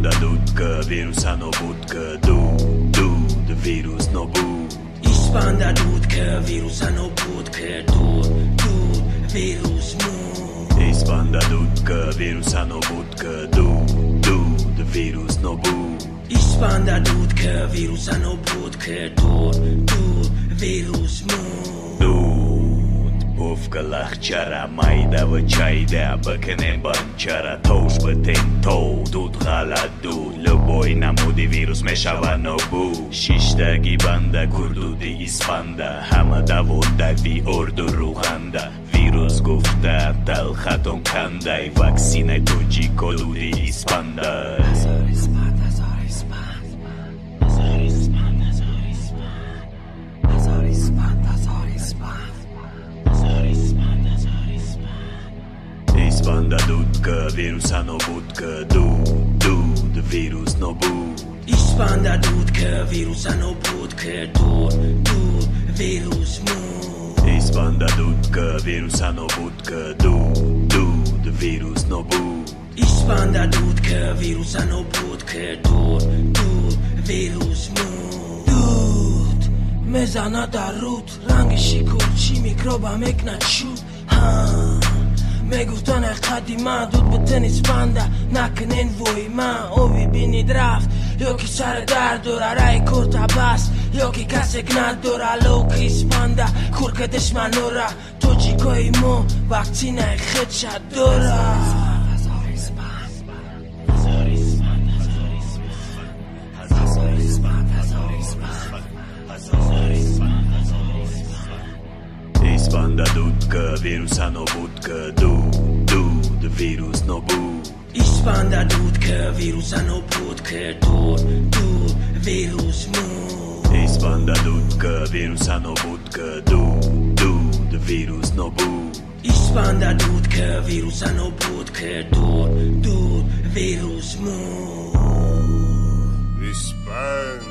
Ispanda dudka, virusa no budka, dud, virus no bud. Ispanda dudka, virusa no budka, dud, virus mu. Ispanda dudka, virusa no budka, dud, virus no bud. Ispanda dudka, virusa no budka, dud, virus mu. Повка лахчара, майдава чайда, бакне банчара, тош батен то, дуд галаду, любой намуди вирус мешава нобу. Шиштаги банда, курдуди испанда, хама даводави орду руханда. Вирус гуфта, талхатон кандай, вакцина туджи колуди испанда. Ispanda dudka, virusa no budka, dud, virus no bud. Ispanda dudka, virusa no budka, dud, virus mu. Ispanda dudka, virusa no budka, dud, virus no bud. Ispanda dudka, virusa no budka, dud, virus mu. Dud, mezana darut, rangishi kurchi mikroba mekna shud. میگفتن قدیما دود به تنیس بنده نکنین وی من او ببینید رفت یا که سر در دوره رای کرد بس یا که کسی نداره لوکی اسپانده کور که دشمن نوره تو جیکای مو وقتی نه خد شد دوره Ispanda dudka, virusa no budka, dud, virus no bud. Ispanda dudka, virusa no budka, dud, virus mu. Ispanda dudka, virusa no budka, dud, virus no bud. Ispanda dudka, virusa no budka, dud, virus mu. Ispanda